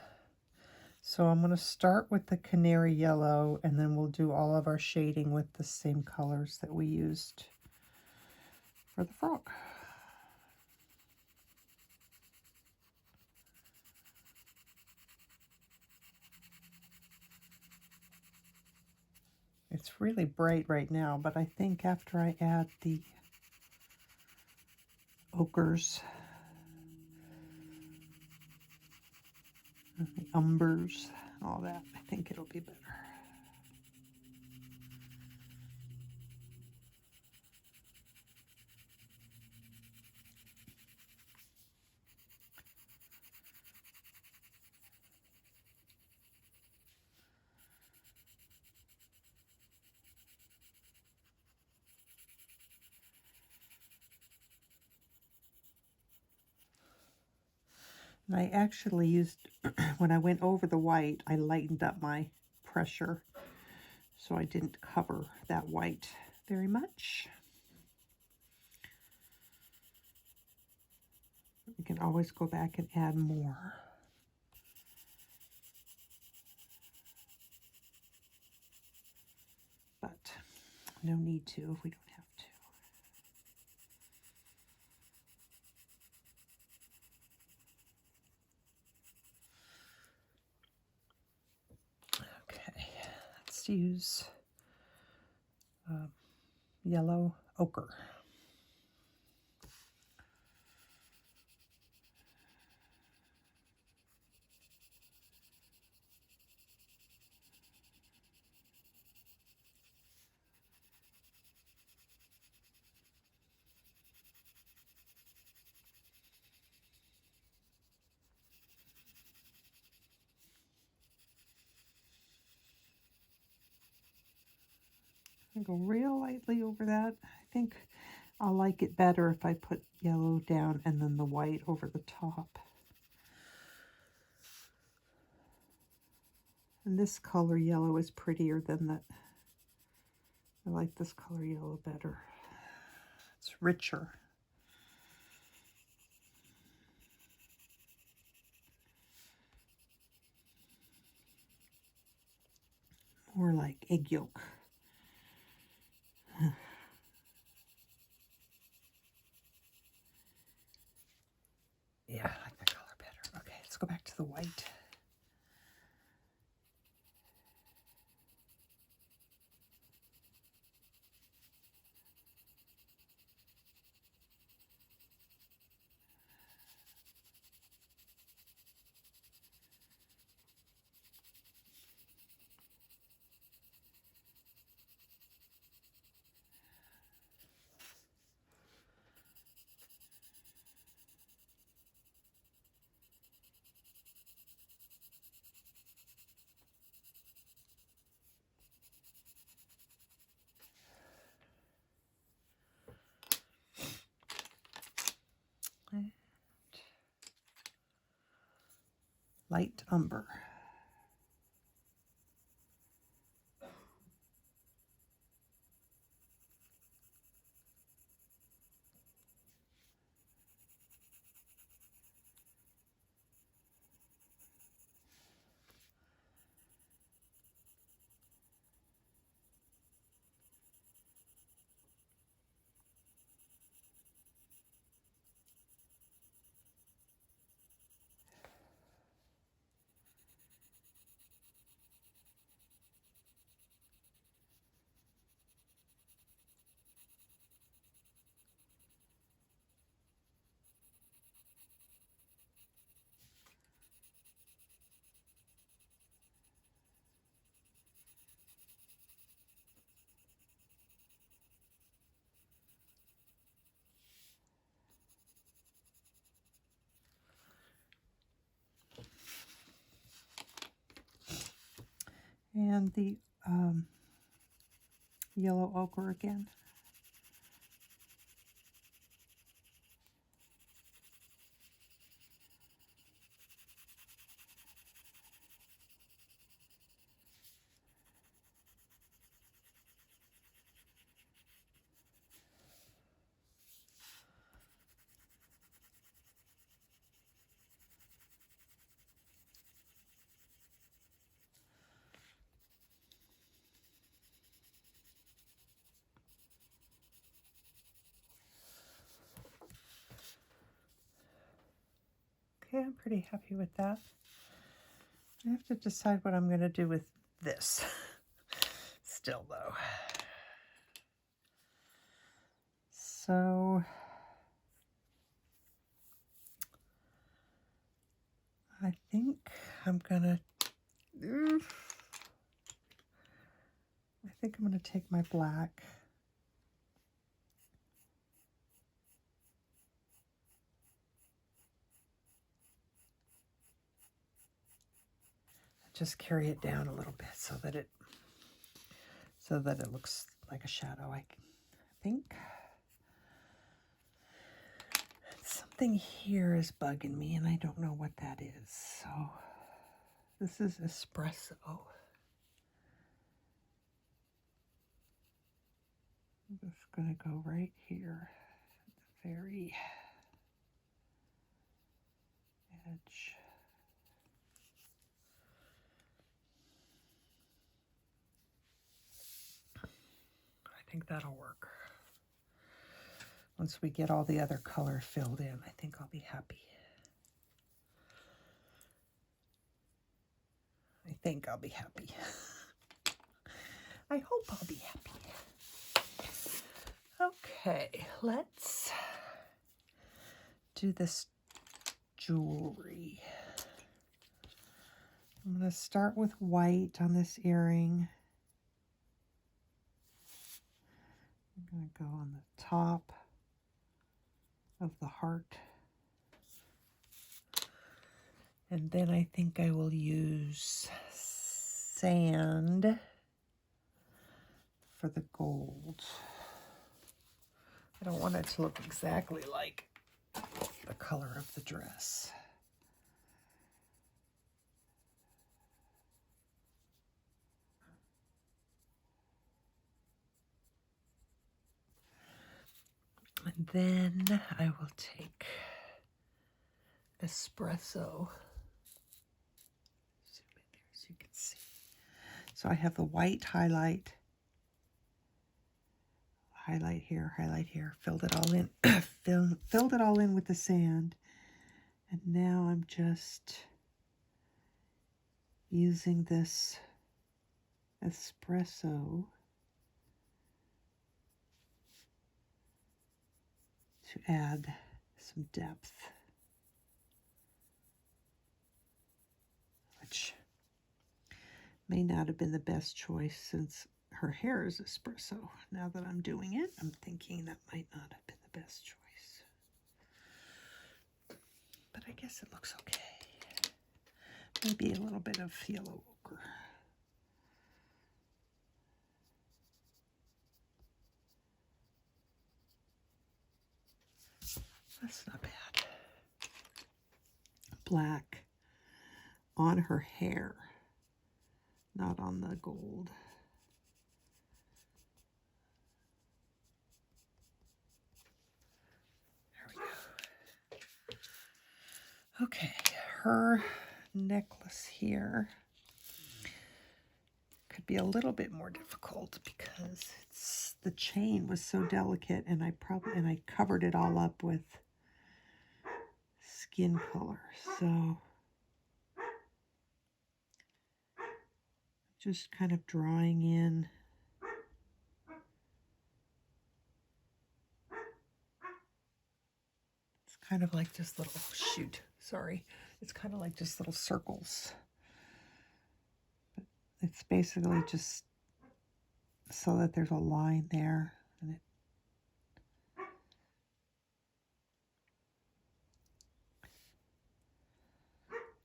So I'm going to start with the Canary Yellow, and then we'll do all of our shading with the same colors that we used for the frog. It's really bright right now, but I think after I add the ochres and the umbers and all that, I think it'll be better. And I actually used, when I went over the white, I lightened up my pressure so I didn't cover that white very much. You can always go back and add more. But no need to if we don't have to. Okay, let's use yellow ochre. Go real lightly over that. I think I'll like it better if I put yellow down and then the white over the top. And this color yellow is prettier than that. I like this color yellow better. It's richer. More like egg yolk. Yeah, I like that color better. Okay, let's go back to the white. Light umber. And the yellow ochre again. Okay, I'm pretty happy with that. I have to decide what I'm going to do with this. Still, though. So I think I'm going to... I think I'm going to take my black. Just carry it down a little bit so that it looks like a shadow. I think something here is bugging me, and I don't know what that is. So this is Espresso. I'm just going to go right here at the very edge. I think that'll work. Once we get all the other color filled in, I think I'll be happy. I think I'll be happy. I hope I'll be happy. Okay, let's do this jewelry. I'm going to start with white on this earring. I'm going to go on the top of the heart. And then I think I will use sand for the gold. I don't want it to look exactly like the color of the dress. And then I will take Espresso. Zoom in there so you can see. So I have the white highlight here, filled it all in, filled it all in with the sand. And now I'm just using this Espresso to add some depth, which may not have been the best choice since her hair is espresso. Now that I'm doing it, I'm thinking that might not have been the best choice. But I guess it looks okay. Maybe a little bit of yellow ochre. That's not bad. Black on her hair, not on the gold. Okay, her necklace here could be a little bit more difficult because the chain was so delicate, and I covered it all up with skin color. So just kind of drawing in kind of like just little, it's kind of like just little circles. But it's basically just so that there's a line there.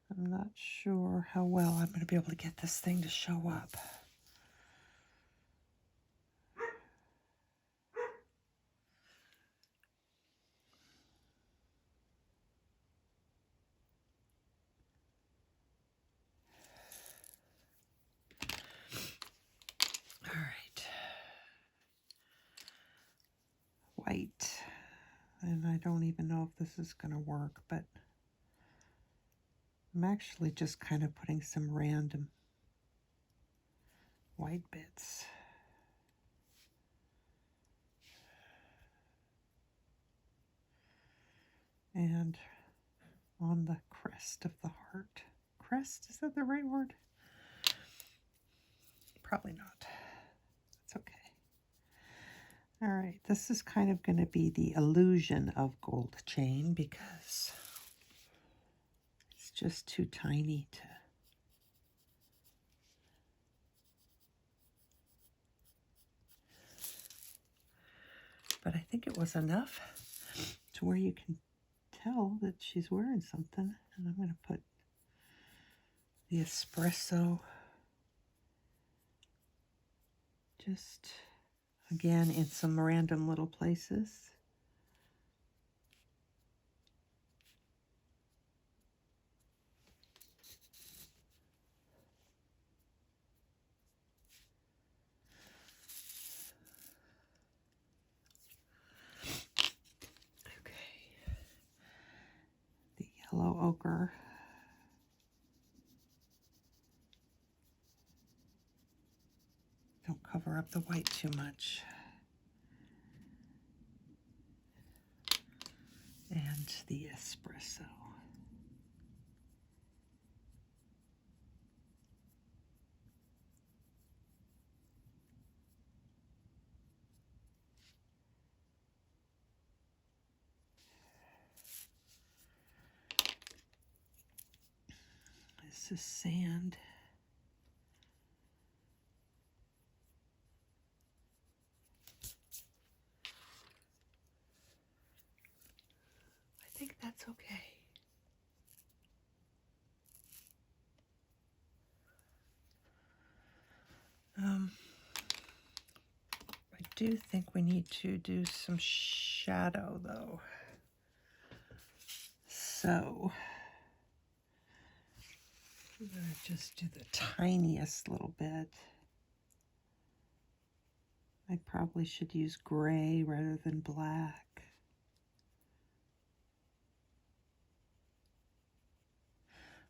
And I'm not sure how well I'm going to be able to get this thing to show up. All right. White. And I don't even know if this is going to work, but I'm actually just kind of putting some random white bits. And on the crest of the heart. Crest, is that the right word? Probably not. It's okay. All right, this is kind of going to be the illusion of gold chain because it's just too tiny to... But I think it was enough to where you can tell that she's wearing something. And I'm going to put the espresso just again in some random little places. Okay. The yellow ochre. Don't cover up the white too much. And the espresso. This is sand. I think that's okay. I do think we need to do some shadow though. So I'm gonna just do the tiniest little bit. I probably should use gray rather than black.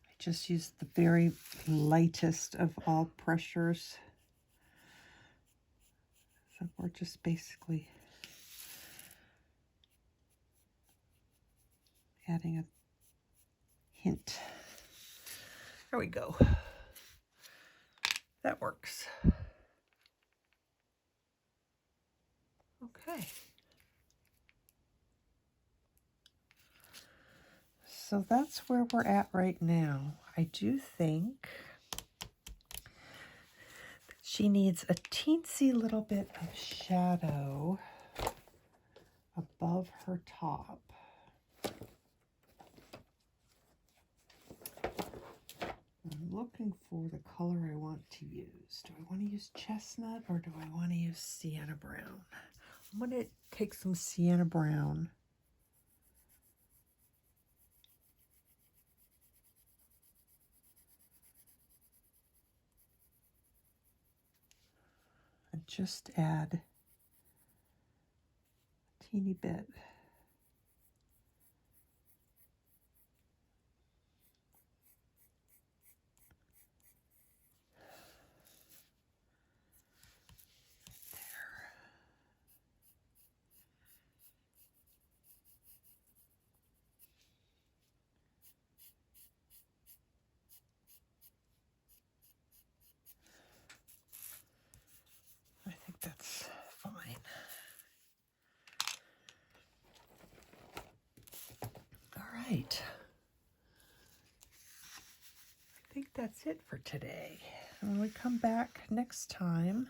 I just used the very lightest of all pressures. So we're just basically adding a hint. There we go. That works. Okay. So that's where we're at right now. I do think she needs a teensy little bit of shadow above her top. I'm looking for the color I want to use. Do I want to use chestnut or do I want to use Sienna Brown? I'm going to take some Sienna Brown. And just add a teeny bit. I think that's fine. All right. I think that's it for today. When we come back next time,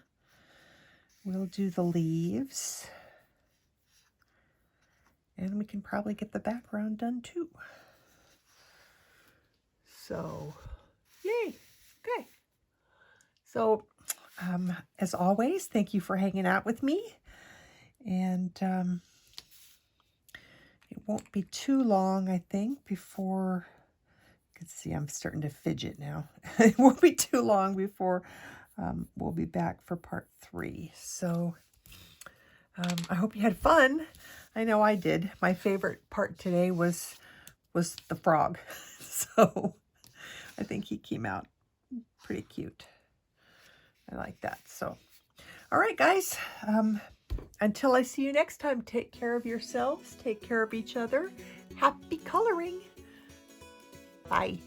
we'll do the leaves. And we can probably get the background done too. So, yay. Okay. So, as always, thank you for hanging out with me. And it won't be too long, I think, before... You can see I'm starting to fidget now. It won't be too long before we'll be back for part 3. So I hope you had fun. I know I did. My favorite part today was the frog. So I think he came out pretty cute. I like that. So, all right, guys. Until I see you next time, take care of yourselves. Take care of each other. Happy coloring. Bye.